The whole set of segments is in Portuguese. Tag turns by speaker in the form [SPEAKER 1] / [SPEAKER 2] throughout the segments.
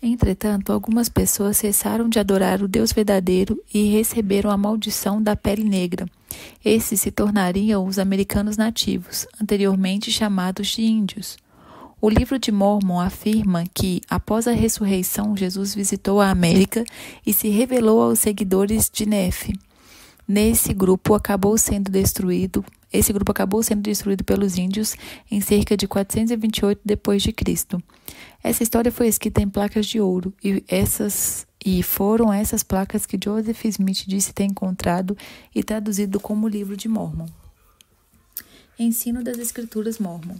[SPEAKER 1] Entretanto, algumas pessoas cessaram de adorar o Deus verdadeiro e receberam a maldição da pele negra. Esses se tornariam os americanos nativos, anteriormente chamados de índios. O livro de Mórmon afirma que, após a ressurreição, Jesus visitou a América e se revelou aos seguidores de Nefe. Esse grupo acabou sendo destruído pelos índios em cerca de 428 d.C. Essa história foi escrita em placas de ouro e foram essas placas que Joseph Smith disse ter encontrado e traduzido como o livro de Mórmon. Ensino das Escrituras Mórmon.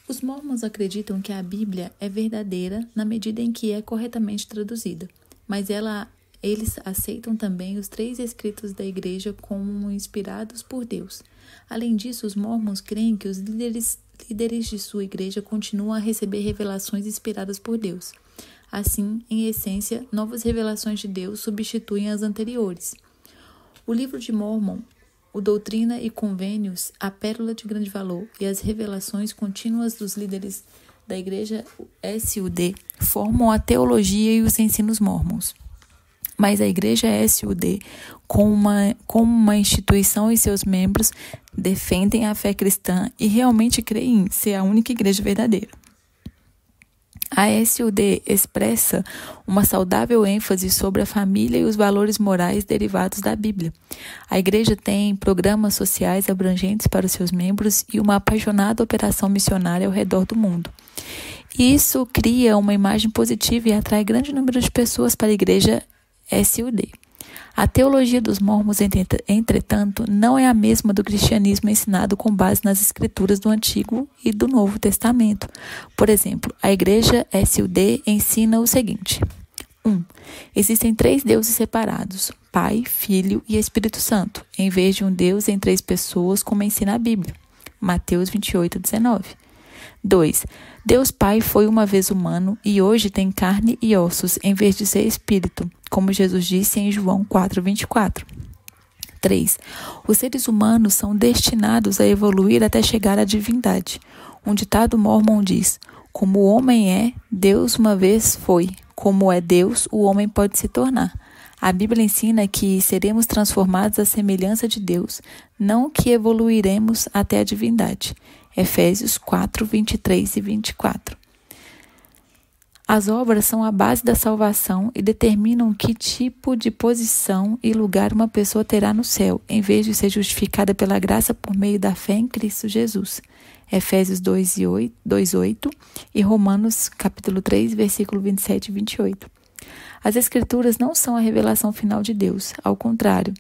[SPEAKER 1] Os Mórmons acreditam que a Bíblia é verdadeira na medida em que é corretamente traduzida, mas eles aceitam também os 3 escritos da Igreja como inspirados por Deus. Além disso, os Mórmons creem que os líderes de sua igreja continuam a receber revelações inspiradas por Deus. Assim, em essência, novas revelações de Deus substituem as anteriores. O livro de Mórmon, o Doutrina e Convênios, a Pérola de Grande Valor e as revelações contínuas dos líderes da Igreja SUD formam a teologia e os ensinos mórmons. Mas a Igreja SUD, como uma instituição e seus membros, defendem a fé cristã e realmente creem ser a única igreja verdadeira. A SUD expressa uma saudável ênfase sobre a família e os valores morais derivados da Bíblia. A igreja tem programas sociais abrangentes para os seus membros e uma apaixonada operação missionária ao redor do mundo. Isso cria uma imagem positiva e atrai grande número de pessoas para a igreja SUD. A teologia dos Mórmons, entretanto, não é a mesma do cristianismo ensinado com base nas escrituras do Antigo e do Novo Testamento. Por exemplo, a igreja SUD ensina o seguinte: 1. Existem 3 deuses separados, Pai, Filho e Espírito Santo, em vez de um Deus em 3 pessoas, como ensina a Bíblia. Mateus 28:19. 2. Deus Pai foi uma vez humano e hoje tem carne e ossos, em vez de ser espírito, como Jesus disse em João 4:24. 3. Os seres humanos são destinados a evoluir até chegar à divindade. Um ditado mórmon diz: como o homem é, Deus uma vez foi. Como é Deus, o homem pode se tornar. A Bíblia ensina que seremos transformados à semelhança de Deus, não que evoluiremos até a divindade. Efésios 4:23 e 24. As obras são a base da salvação e determinam que tipo de posição e lugar uma pessoa terá no céu, em vez de ser justificada pela graça por meio da fé em Cristo Jesus. Efésios 2:8 e Romanos capítulo 3, versículo 27 e 28. As Escrituras não são a revelação final de Deus, ao contrário.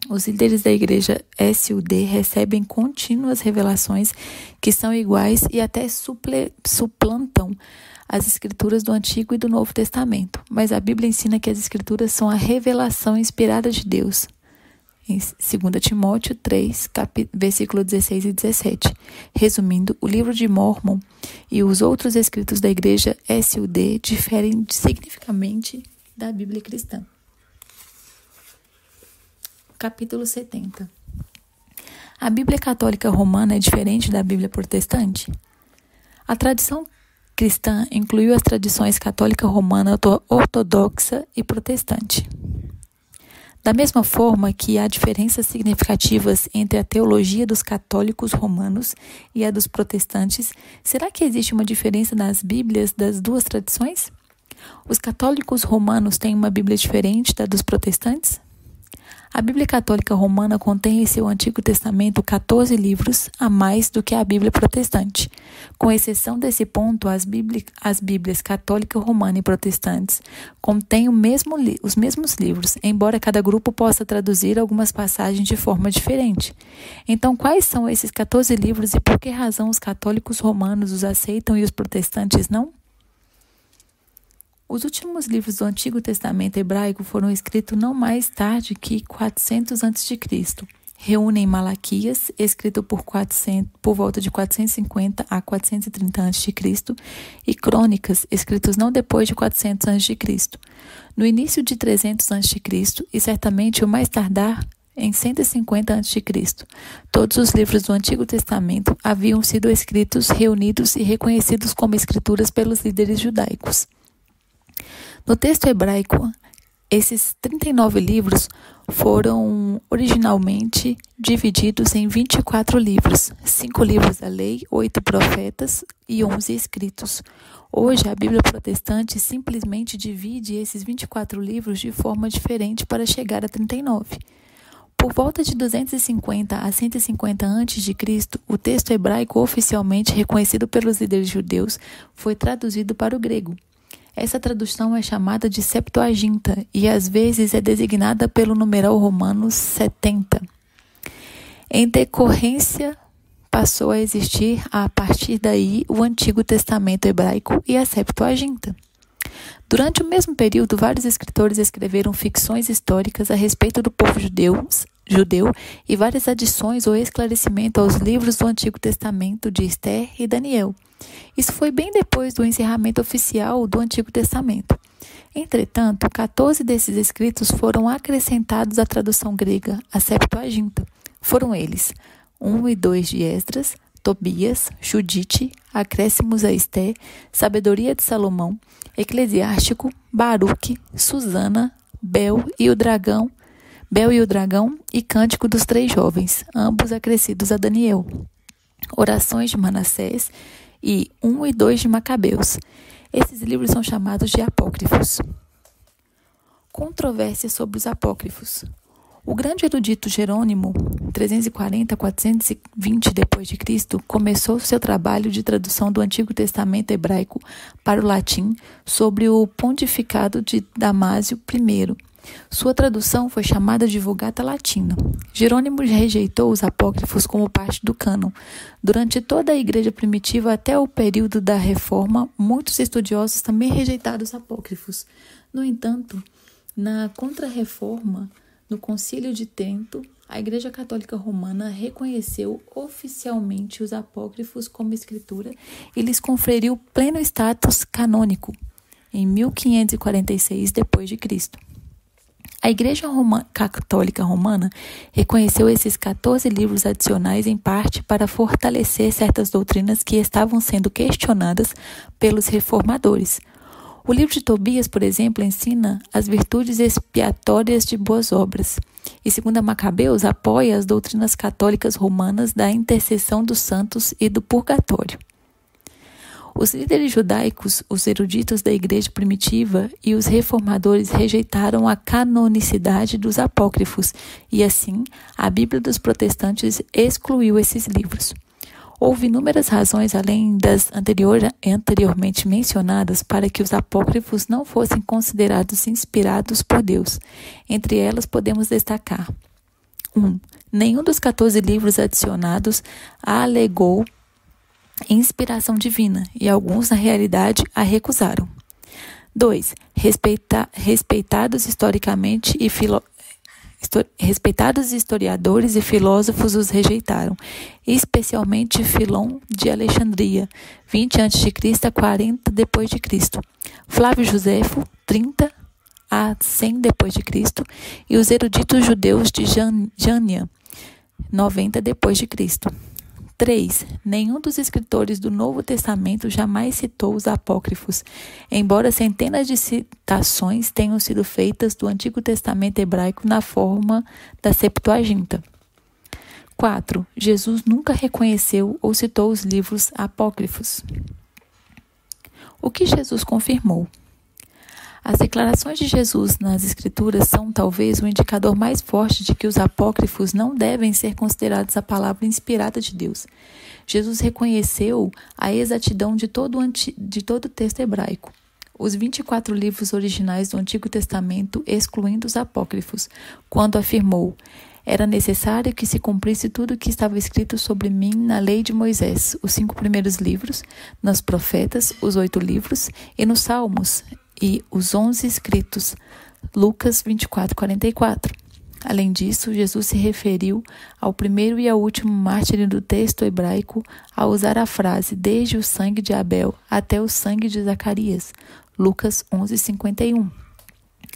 [SPEAKER 1] Os líderes da igreja SUD recebem contínuas revelações que são iguais e até suplantam as escrituras do Antigo e do Novo Testamento. Mas a Bíblia ensina que as escrituras são a revelação inspirada de Deus. Em 2 Timóteo 3, versículo 16 e 17. Resumindo, o livro de Mórmon e os outros escritos da igreja SUD diferem significativamente da Bíblia cristã. Capítulo 70. A Bíblia Católica Romana é diferente da Bíblia Protestante? A tradição cristã incluiu as tradições católica romana, ortodoxa e protestante. Da mesma forma que há diferenças significativas entre a teologia dos católicos romanos e a dos protestantes, será que existe uma diferença nas Bíblias das duas tradições? Os católicos romanos têm uma Bíblia diferente da dos protestantes? A Bíblia Católica Romana contém em seu Antigo Testamento 14 livros a mais do que a Bíblia Protestante. Com exceção desse ponto, as Bíblias Católica Romana e Protestantes contêm os mesmos livros, embora cada grupo possa traduzir algumas passagens de forma diferente. Então, quais são esses 14 livros e por que razão os católicos romanos os aceitam e os protestantes não? Os últimos livros do Antigo Testamento hebraico foram escritos não mais tarde que 400 a.C. Reúnem Malaquias, escrito por volta de 450 a 430 a.C., e Crônicas, escritos não depois de 400 a.C. No início de 300 a.C. e certamente o mais tardar em 150 a.C., todos os livros do Antigo Testamento haviam sido escritos, reunidos e reconhecidos como escrituras pelos líderes judaicos. No texto hebraico, esses 39 livros foram originalmente divididos em 24 livros, 5 livros da lei, 8 profetas e 11 escritos. Hoje, a Bíblia protestante simplesmente divide esses 24 livros de forma diferente para chegar a 39. Por volta de 250 a 150 a.C., o texto hebraico oficialmente reconhecido pelos líderes judeus foi traduzido para o grego. Essa tradução é chamada de Septuaginta e às vezes é designada pelo numeral romano 70. Em decorrência, passou a existir a partir daí o Antigo Testamento hebraico e a Septuaginta. Durante o mesmo período, vários escritores escreveram ficções históricas a respeito do povo judeu e várias adições ou esclarecimento aos livros do Antigo Testamento de Esther e Daniel. Isso foi bem depois do encerramento oficial do Antigo Testamento. Entretanto, 14 desses escritos foram acrescentados à tradução grega, a Septuaginta. Foram eles: 1 e 2 de Esdras, Tobias, Judite, acréscimos a Esther, Sabedoria de Salomão, Eclesiástico, Baruque, Susana, Bel e o Dragão e Cântico dos Três Jovens, ambos acrescidos a Daniel. Orações de Manassés e 1 e 2 de Macabeus. Esses livros são chamados de apócrifos. Controvérsia sobre os apócrifos. O grande erudito Jerônimo, 340 a 420 d.C., começou seu trabalho de tradução do Antigo Testamento hebraico para o latim sobre o pontificado de Damásio I. Sua tradução foi chamada de Vulgata Latina. Jerônimo rejeitou os apócrifos como parte do cânon. Durante toda a igreja primitiva até o período da Reforma, muitos estudiosos também rejeitaram os apócrifos. No entanto, na Contra-Reforma, no Concílio de Trento, a Igreja Católica Romana reconheceu oficialmente os apócrifos como escritura e lhes conferiu pleno status canônico em 1546 d.C. A Igreja Católica Romana reconheceu esses 14 livros adicionais em parte para fortalecer certas doutrinas que estavam sendo questionadas pelos reformadores. O livro de Tobias, por exemplo, ensina as virtudes expiatórias de boas obras. E, segundo Macabeus, apoia as doutrinas católicas romanas da intercessão dos santos e do purgatório. Os líderes judaicos, os eruditos da igreja primitiva e os reformadores rejeitaram a canonicidade dos apócrifos e, assim, a Bíblia dos protestantes excluiu esses livros. Houve inúmeras razões, além das anteriormente mencionadas, para que os apócrifos não fossem considerados inspirados por Deus. Entre elas, podemos destacar: 1. Nenhum dos 14 livros adicionados alegou inspiração divina, e alguns, na realidade, a recusaram. 2. Respeitados historiadores e filósofos os rejeitaram, especialmente Filon de Alexandria, 20 a.C. a 40 d.C., Flávio Josefo, 30 a 100 d.C., e os eruditos judeus de Jânia, 90 d.C. 3. Nenhum dos escritores do Novo Testamento jamais citou os apócrifos, embora centenas de citações tenham sido feitas do Antigo Testamento hebraico na forma da Septuaginta. 4. Jesus nunca reconheceu ou citou os livros apócrifos. O que Jesus confirmou? As declarações de Jesus nas Escrituras são talvez o indicador mais forte de que os apócrifos não devem ser considerados a palavra inspirada de Deus. Jesus reconheceu a exatidão de todo o texto hebraico. Os 24 livros originais do Antigo Testamento, excluindo os apócrifos, quando afirmou: era necessário que se cumprisse tudo o que estava escrito sobre mim na lei de Moisés, os 5 primeiros livros, nos profetas, os 8 livros, e nos salmos, e os 11 escritos, Lucas 24:44. Além disso, Jesus se referiu ao primeiro e ao último mártir do texto hebraico ao usar a frase desde o sangue de Abel até o sangue de Zacarias, Lucas 11:51.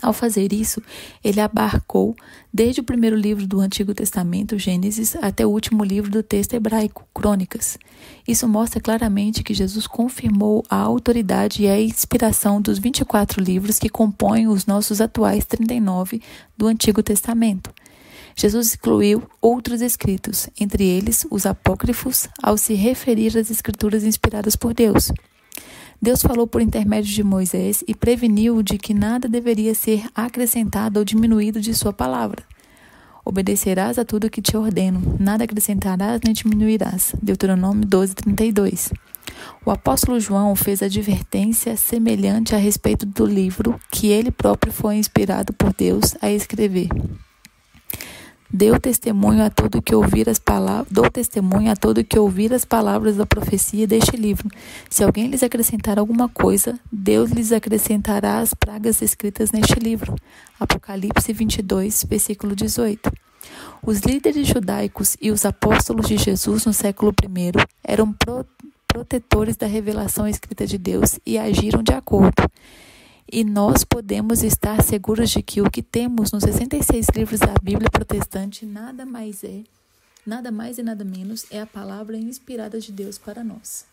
[SPEAKER 1] Ao fazer isso, ele abarcou desde o primeiro livro do Antigo Testamento, Gênesis, até o último livro do texto hebraico, Crônicas. Isso mostra claramente que Jesus confirmou a autoridade e a inspiração dos 24 livros que compõem os nossos atuais 39 do Antigo Testamento. Jesus incluiu outros escritos, entre eles os apócrifos, ao se referir às escrituras inspiradas por Deus. Deus falou por intermédio de Moisés e preveniu de que nada deveria ser acrescentado ou diminuído de sua palavra. Obedecerás a tudo que te ordeno, nada acrescentarás nem diminuirás. Deuteronômio 12:32. O apóstolo João fez advertência semelhante a respeito do livro que ele próprio foi inspirado por Deus a escrever. Dou testemunho a todo que ouvir as palavras da profecia deste livro. Se alguém lhes acrescentar alguma coisa, Deus lhes acrescentará as pragas escritas neste livro. Apocalipse 22, versículo 18. Os líderes judaicos e os apóstolos de Jesus no século I eram protetores da revelação escrita de Deus e agiram de acordo. E nós podemos estar seguros de que o que temos nos 66 livros da Bíblia protestante nada mais e nada menos é a palavra inspirada de Deus para nós.